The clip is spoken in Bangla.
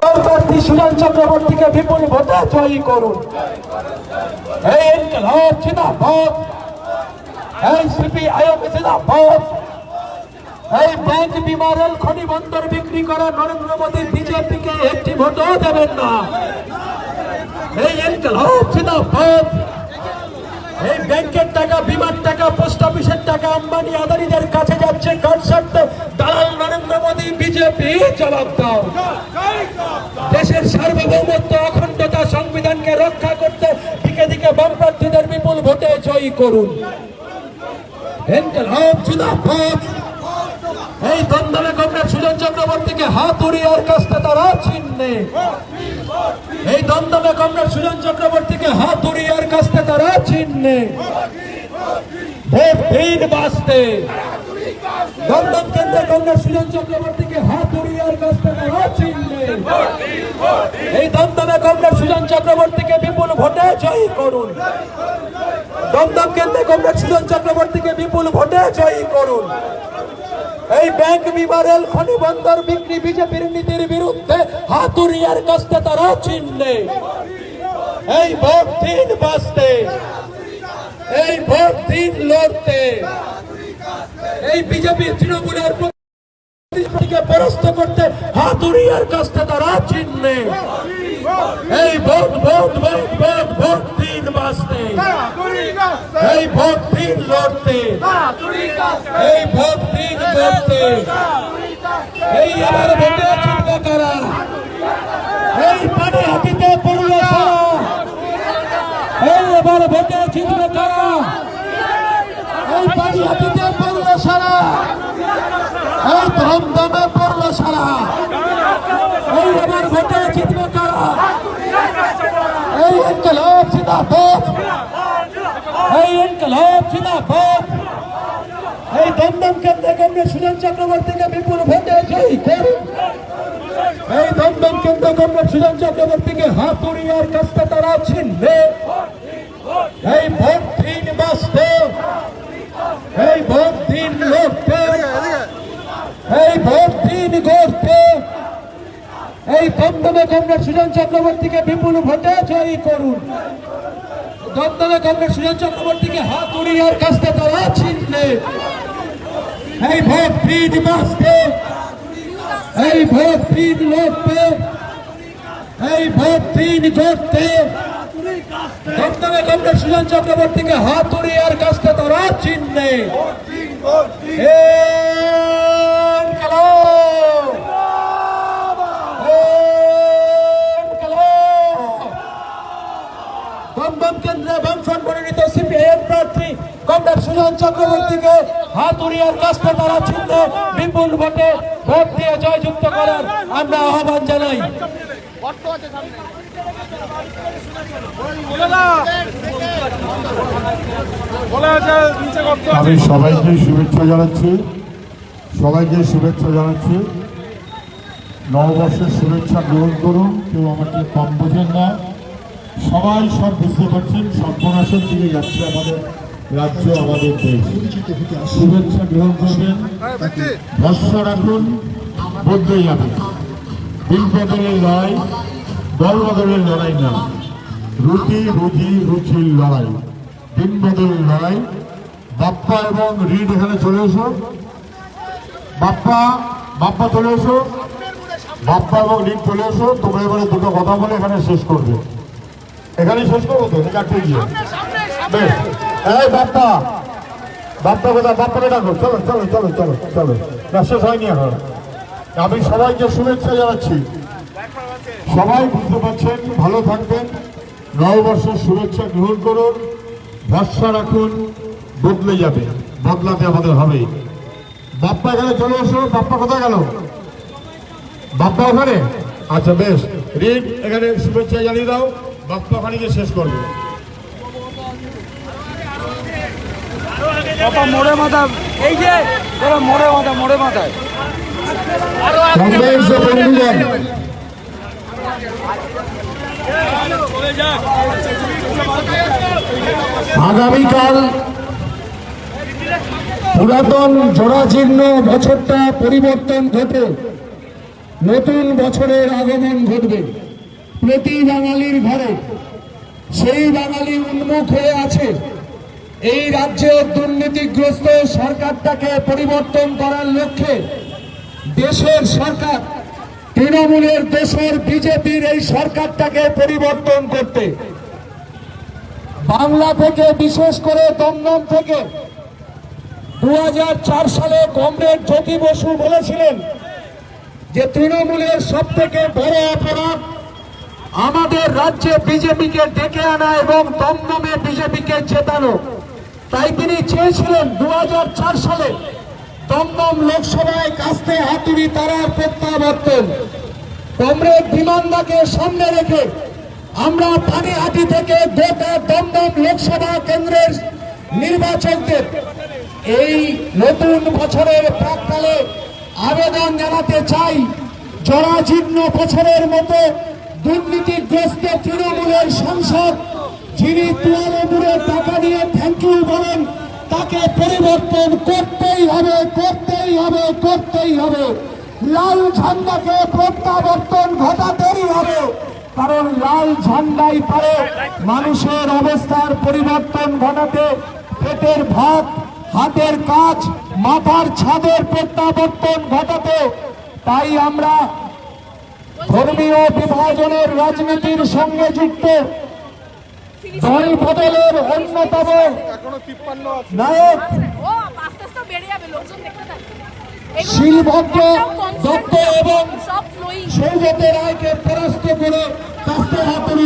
প্রার্থী সুজন চক্রবর্তীকে বিপুল ভোটে জয়ী করুন। এই ইনকিলাব জিন্দাবাদ, এই সিপিআইএম জিন্দাবাদ। এই ব্যাংক বিমারেল খনি বন্দর বিক্রি করা নরেন্দ্র মোদী বিজেপিকে একটি ভোটও দেবেন না। এই ইনকিলাব জিন্দাবাদ। এই ব্যাংকের টাকা, বিমার টাকা, পোস্ট অফিসের টাকা আম্বানি আদানিদের কাছে যাচ্ছে কার স্বার্থে? দালাল নরেন্দ্র মোদী বিজেপি জবাব দাও। দেশের সার্বভৌমত্ব, অখণ্ডতা, সংবিধানকে রক্ষা করতে দিকে দিকে বাম প্রার্থীদের বিপুল ভোটে জয়ী করুন। ইনকিলাব জিন্দাবাদ। এই দ্বন্দ্বে কমরেড সুজন চক্রবর্তীকে হাতুড়িয়ার কাছে তারা চিহ্নে, এই দ্বন্দ্বে কমরেড সুজন চক্রবর্তীকে হাতুড়িয়ার কাছে তারা চিহ্নে ভোট দিন বাঁচতে। দমদম কেন্দ্রে কমরেড সুজন চক্রবর্তীকে হাতুড়িয়ার কাছে তারা চিহ্নে, এই দ্বন্দ্বে কমরেড সুজন চক্রবর্তীকে বিপুল ভোটে জয়ী করুন। দমদম কেন্দ্রে কমরেড সুজন চক্রবর্তীকে বিপুল ভোটে জয়ী করুন। এই ব্যাংক বিমারেল খনি বন্দর বিক্রি বিজেপির নীতির বিরুদ্ধে হাতুড়িয়ার কাছে তারা চিহ্নে, এই ভোট দিন বাঁচতে, এই ভোট দিন লড়তে। এই বিজেপি তৃণমূলের প্রতিনিধিকে পরাস্ত করতে হাতুড়িয়ার কাছে তারা চিহ্নে, এই vote vote vote vote vote দিন বাঁচতে, এই ভোট দিন লড়তে, এই ভোট দিন লড়তে। এই এবার ভোটে চিন্তা করা, এই পানি হাতিতে পড়ল সারা, এই এবার ভোটে চিন্তা করা, এই পানি হাতিতে পড়ল সারা, এই ধমধমে পড়ল সারা। এই এবার ভোটে জিতবে কারা? এই ইনকিলাব জিন্দাবাদ, এই ইনকিলাব জিন্দাবাদ। এই দমদম কেন্দ্রে কমরেড সুজন চক্রবর্তীকে বিপুল ভোটে জয়ী করুন। এই দমদম কেন্দ্রে কমরেড সুজন চক্রবর্তীকে হাতুড়িয়ার কাছে তারা চিনবে, এই ভোট দিন বাঁচতে, এই ভোট দিন লড়তে, এই ভোট দিন গড়তে। এই দমদমে কমরেড সুজন চক্রবর্তীকে বিপুল ভোটে জয়ী করুন। দমদমে কমরেড সুজন চক্রবর্তীকে হাতুড়িয়ার কাছে তারা চিনবে, এই ভোট দিন বাঁচতে, এই ভোট দিন লড়তে, এই ভোট দিন গড়তে। দমদমে কমরেড সুজন চক্রবর্তীকে হাতুড়িয়ার কাছে তারা চিনবে। দমদম কেন্দ্রে বামফ্রন্ট মনোনীত সিপিআইএম প্রার্থী কমরেড সুজন চক্রবর্তীকে হাতুড়িয়ার কাছে তারা চিহ্নে বিপুল ভোটে ভোট দিয়ে জয়যুক্ত করার আমরা আহ্বান জানাই। আমি সবাইকে শুভেচ্ছা জানাচ্ছি, সবাইকে শুভেচ্ছা জানাচ্ছি। নববর্ষের শুভেচ্ছা গ্রহণ করুন, কেউ আমাকে কম বোঝেন না। সবাই সব বুঝতে পারছেন সর্বনাশের দিকে যাচ্ছে আমাদের রাজ্য, আমাদের দেশ। শুভেচ্ছা গ্রহণ করবেন, ভরসা রাখুন, বদলে যাবে। দিন বদলের লড়াই, দল বদলের লড়াই না, রুটি রুজি রুচির লড়াই, দিন বদলের লড়াই। বাপ্পা এবং রিড এখানে চলে এসো, বাপ্পা বাপ্পা চলে এসো, বাপ্পা এবং রিড চলে এসো। তোমরা এবারে দুটো কথা বলে এখানে শেষ করবে, এখানেই শেষ করবো তো চারটে গিয়ে। বেশ, এই বাপ্পা বাপ্পা কথা, বাপ্পাকে ডাকো, চলো চলো চলো চলো চলো, না শেষ হয়নি এখন। আমি সবাইকে শুভেচ্ছা জানাচ্ছি, সবাই বুঝতে পারছেন, ভালো থাকবেন, নববর্ষের শুভেচ্ছা গ্রহণ করুন, ভরসা রাখুন, বদলে যাবে, বদলাতে আমাদের হবে। বাপ্পা এখানে চলে এসো, বাপ্পা কোথায় গেল? বাপ্পা ওখানে? আচ্ছা বেশ, রিড এখানে শুভেচ্ছা জানিয়ে দাও, বাপ্পা খানিকে শেষ করবে। মোড়ে মাথা, এই যে মোড়ে মাথা, মোড়ে মাথায় আগামীকাল পুরাতন জরাজীর্ণ বছরটা পরিবর্তন ঘটে নতুন বছরের আগমন ঘটবে প্রতি বাঙালির ঘরে। সেই বাঙালি উন্মুখ হয়ে আছে এই রাজ্যের দুর্নীতিগ্রস্ত সরকারটাকে পরিবর্তন করার লক্ষ্যে। দেশের সরকার, তৃণমূলের দেশের বিজেপির এই সরকারটাকে পরিবর্তন করতে বাংলা থেকে, বিশেষ করে দমদম থেকে 2004 সালে কমরেড জ্যোতি বসু বলেছিলেন যে তৃণমূলের সব থেকে বড় অপরাধ আমাদের রাজ্যে বিজেপিকে ডেকে আনা এবং দমদমে বিজেপিকে জেতানো। তাই তিনি চেয়েছিলেন 2004 সালে দমদম লোকসভায় কাস্তে হাতুড়ি তারার প্রত্যাবর্তন। কমরেড বিমানদাকে সামনে রেখে আমরা পানিহাটি থেকে গোটা দমদম লোকসভা কেন্দ্রের নির্বাচকদের এই নতুন বছরের প্রাক্কালে আবেদন জানাতে চাই, জরাজীর্ণ বছরের মতো দুর্নীতিগ্রস্ত তৃণমূলের সাংসদ যিনি তোয়ালে টাকা নিয়ে থ্যাংক ইউ বলেন, তাকে পরিবর্তন করতেই হবে, করতেই হবে, করতেই হবে। লাল ঝান্ডাকে প্রত্যাবর্তন ঘটাতেই হবে, কারণ লাল ঝান্ডাই পারে মানুষের অবস্থার পরিবর্তন ঘটাতে, পেটের ভাত, হাতের কাজ, মাথার ছাদের প্রত্যাবর্তন ঘটাতে। তাই আমরা ধর্মীয় বিভাজনের রাজনীতির সঙ্গে যুক্ত দল বদলের অন্যতম নায়ক শিলভদ্র দত্ত এবং সৌগত রায়কে পরাস্ত করে কাস্তে হাতুড়ি